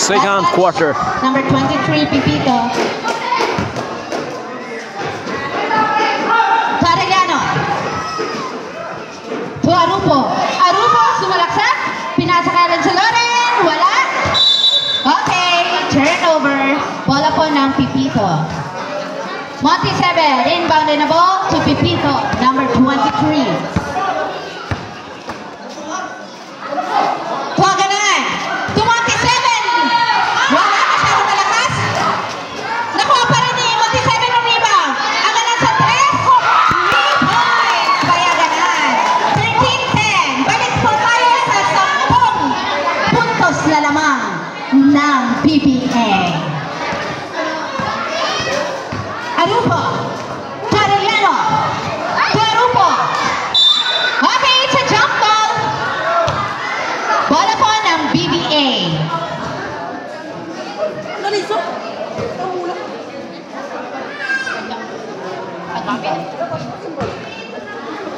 second quarter. Number 23, Pipito. Arellano. To Arupo. Arupo, sumalaksak. Pinasa kay Loren. Wala. Okay, turnover. Bola po ng Pipito. Monty 7, inbounded na ball to Pipito, number 23. Tuwaganan. To Monty 7. Wala, masyadong malakas. Nakuha pa rin ni Monty 7 ng rebound. Aganan sa 3. 3 points. Bayaganan. 13-10. Balik po tayo sa 10 puntos na lamang ng PBA. Arupo. Arellano. Arupo. Okay, it's a jump ball. Bola po ng BBA.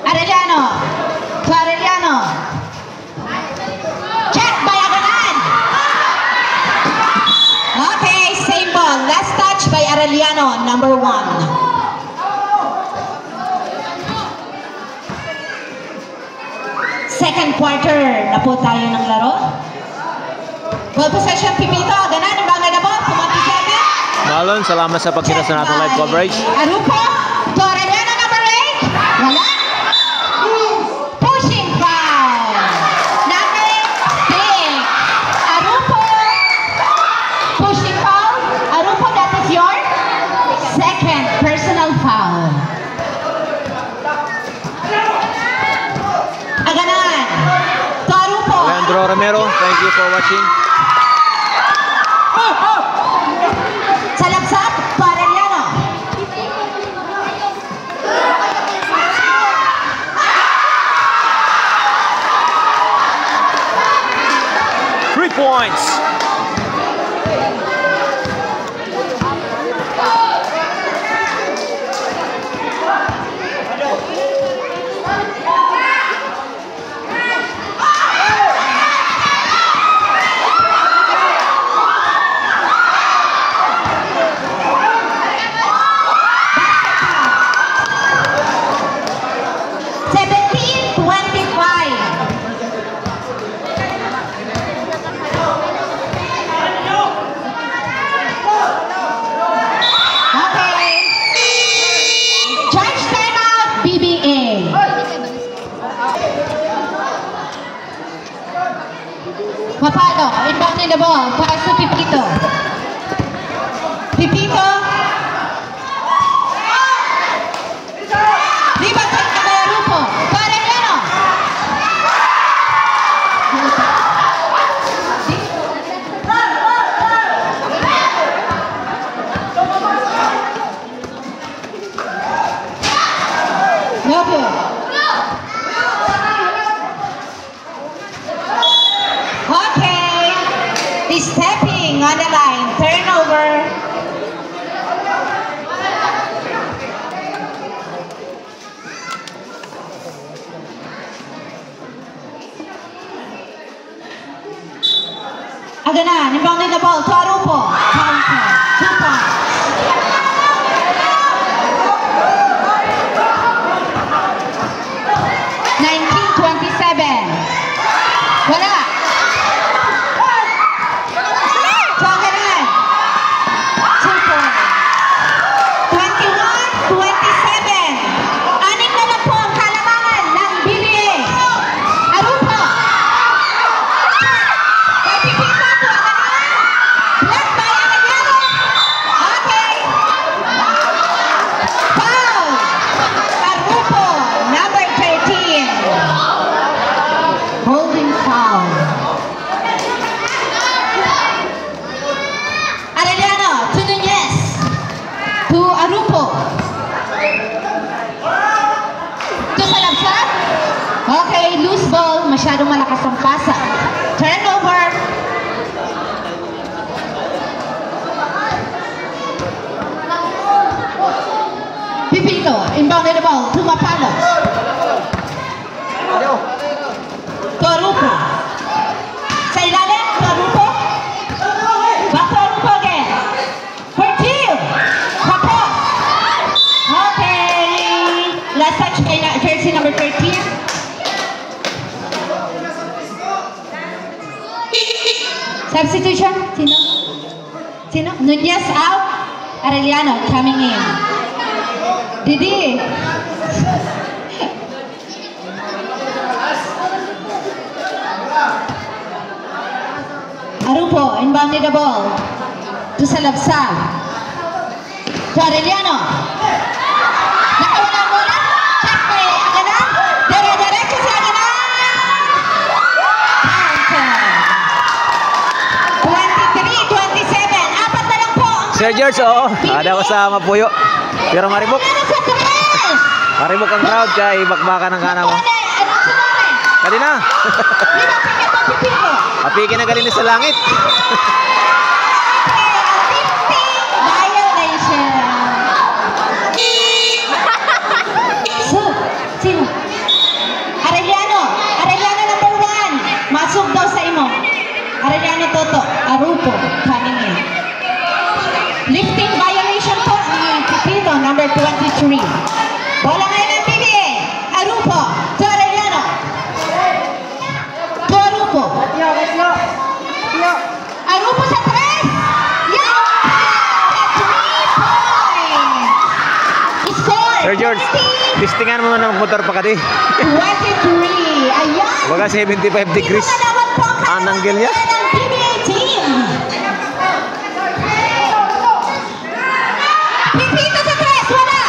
Arellano. Arellano. Check by Aganan. Okay, same ball. Last touch by Arellano, number 1. Second quarter na po tayo ng laro. Ball possession, Pipito. Aganan, yung bangay na po. Tumanti 7. Marlon, salamat sa pagkita sa nating live coverage. Arupo. To Arellano, number 8. Wala. Pushing foul. Number 6. Arupo. Pushing foul. Arupo, that is your second personal foul. Aganan. To Arupo. Leandro Romero, thank you for watching. Salapsap. To Arellano. Three points. Mapalo, inbounding the ball, pass to Pipito. Pipito. Rebound take na kay Arupo. Arellano. No good. Stepping on the line, turnover. Aganan, inbounding the ball to Arupo. Counter, 2 points. Wala. Okay, loose ball. Masyadong malakas ang pasa. Turnover. Pipito, inbounded the ball to Mapalo. To Arupo. Sa ilalim, to Arupo. Substitution? Sino? Sino? Nunez out. Arellano coming in. Didi. Arupo, inbounded the ball. To Salabsa. To Arellano. Nakawala muna. Check play. Aganan. Dire-diretso si Aganan. Counter. 23-27. Apat na lang po. Sir George, oo. Ada ko sa Mapuyo. Pero maribok. Maribok ang crowd kaya ibakbaka ng kana mo. Kanina. Apikin na galing sa langit. Violation. So, sino? Arellano. Arellano number 1. Masok daw sa imo. Arellano Toto. Arupo. Coming in. Lifting violation po ni Pipito, number 23. Bola ngayon ng PBA. Arupo. To Arellano. To Arupo. Arupo sa 3. Yeah! 3 points. Score. Sir George, 20. listingan mo ng motor pa kadi. 23. Ayan. Baga 75 degrees. Ang angle niya. Ng PBA team. Pipito sa 3. Wala.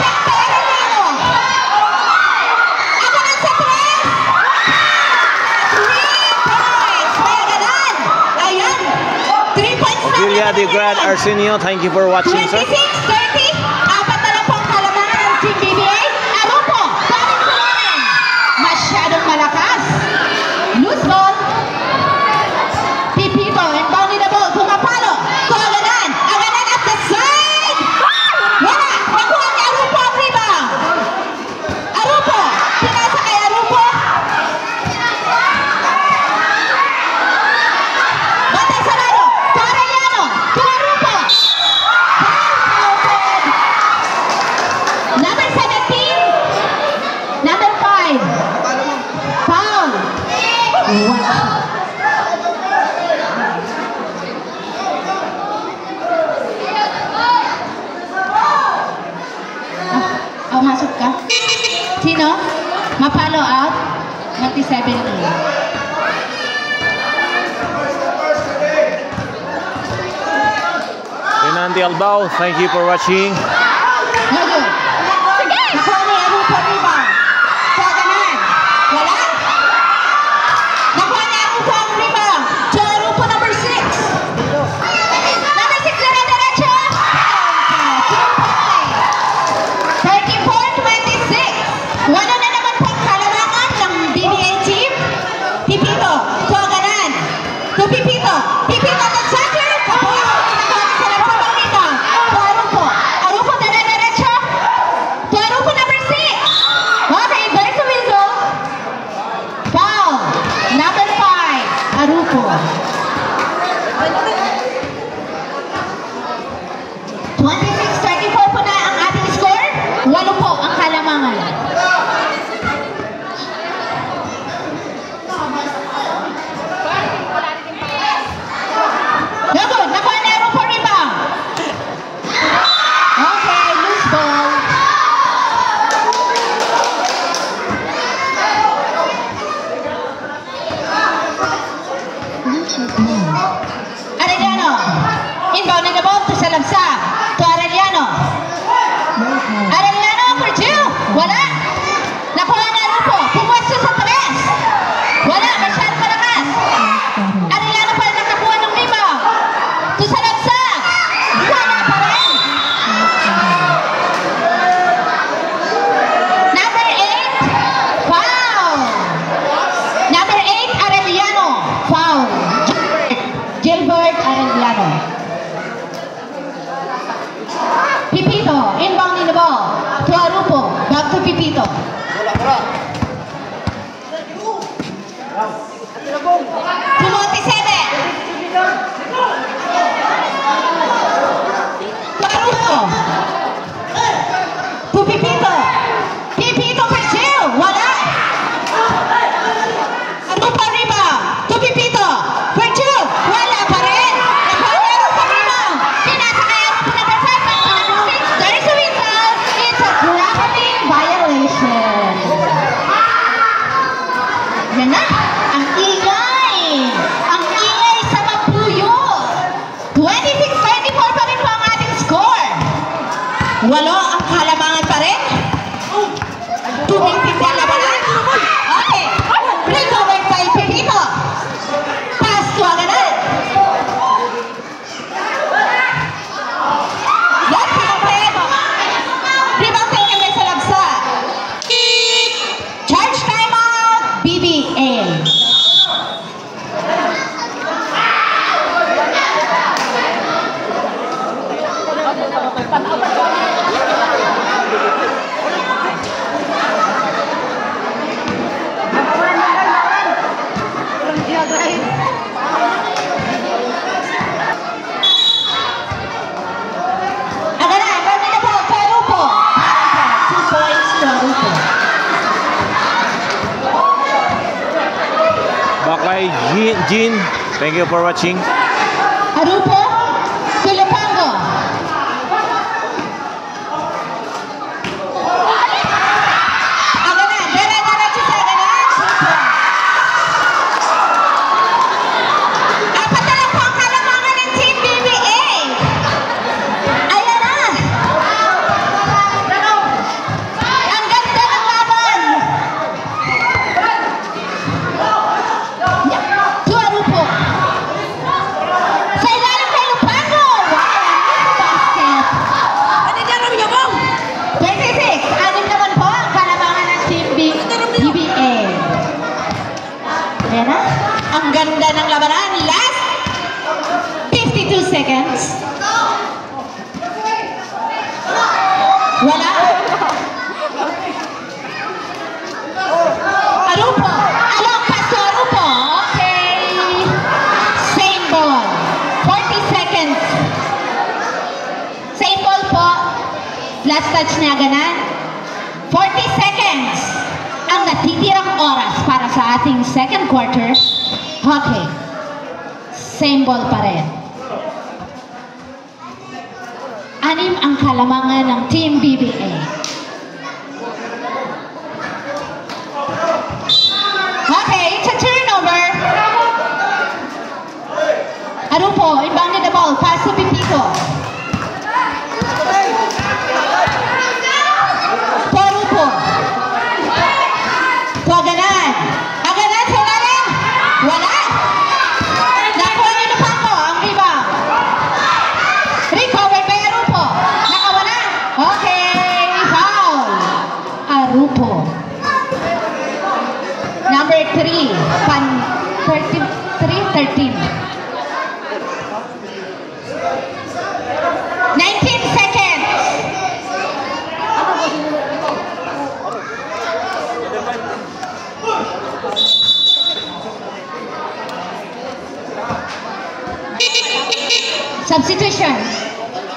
Check to Arellano. Aganan sa 3. 3 points. May aganan. Ayan. 3 points na. Julia de Grad Arsenio, thank you for watching, sir. 26-30. Apat na lang po ang kalamangan ng Team BBA. Arupo. Coming to line. Masyadong malakas. Loose ball. Pipito. Inbounding the ball. Pumapalo. To Aganan. Aganan at the side. Wala. Nakuha ni Arupo ang rebound. Arupo. Pinasa kay Arupo. Batay sarado. To Arellano. To Arupo. Number 17. Number 5. Foul. Wow. Oh, masuk ka? Sino? Mapalo out? 27 na. Renanti Albao, thank you for watching. No good. Sige! Nakuha ni Arupo rebound. To Aganan. Wala? Nakuha ni Arupo ang rebound. To Arupo number 6. Number 6 na diretso. 34-26. Wala na naman po ang kalamangan ng BBA team. Pipito. To Aganan. To Pipito. Pipito at the center. Kapos. Nakuha ni Salabsa ang rebound. To Arupo. Arupo na diretso. To Arupo number 6. Okay, there's the whistle. Foul. Number 5. Arupo. 26-34 po na ang ating score. 8 po ang kalamangan. No good. Nakuha ni Arupo rebound. Okay, loose ball. Arellano. Inbound in the ball to Salabsa. To Arellano. Arellano for 2. Wala. Nakuha na Arupo. Pumwesto sa 3. Wala. Masyadong malakas. Arellano pa rin nakakuha ng rebound. To Salabsa. Wala pa rin. Number 8. Foul. Number 8, Arellano. Foul. Gilbert Arellano. Pipito, inbound in the ball. To Arupo. Back to Pipito. To Monteseve. To Arupo. To Pipito. Pipito for 2. Wala. Arupo rebound. Ang ingay! Ang ingay sa Mapuyo! 26-24 pa rin po ang ating score. 8 ang kalamangan pa rin. Tumingping na labanan. Okay. Recovered by Pepito. Pass to Aganan. That's open. Rebound taken by Salagsa. Charge timeout. BBA. Aganan, running the ball, Perupo. 2 points to Arupo. Back kay Jean. Thank you for watching. Arupo, Tulupango. Aganan, dire-diretso sa Aganan. Apat na lang po ang kalamangan ng Team BBA. Ayan na. Ang ganda ng laban. To Arupo. Sa ilalim kay Lupango. Wow, basket. 26, anim naman po ang kalamangan ng Team BBA. Ayan na. Ang ganda ng labanan. Last 52 seconds. Wala. Arupo. Along pass to Arupo. Okay. Same ball. 40 seconds. Same ball po. Last touch na Aganan. 40 seconds. Ang natitirang oras para sa ating second quarter. Okay. Same ball pa rin. 6 ang kalamangan ng Team BBA. Okay, it's a turnover. Arupo, inbounded the ball. Pass to Pipito. To Arupo. To Aganan. Aganan sa ilalim. Wala. Nakuha ni Lupango ang rebound. Recovered by Arupo. Nakawala. Okay, foul. Arupo. Number 3, 13. 19 seconds. Substitution.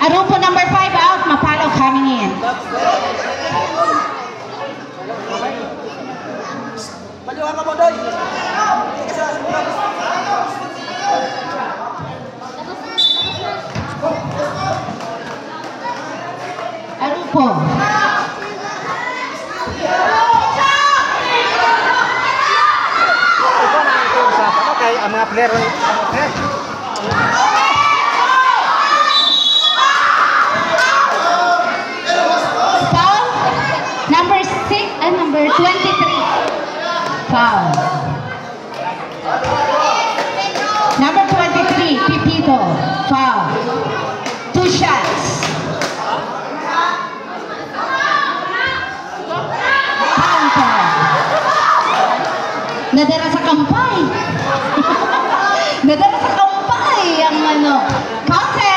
Arupo number 5 out, Mapalo coming in. Majuhan ka mo, Doy. Arupo. Okay, ang mga player. Foul. Number 6 and number 23. Foul. Number 23, Pipito. Foul. 2 shots. Counter. Nadara sa kampay. Nadara sa kampay ang ano. Counter.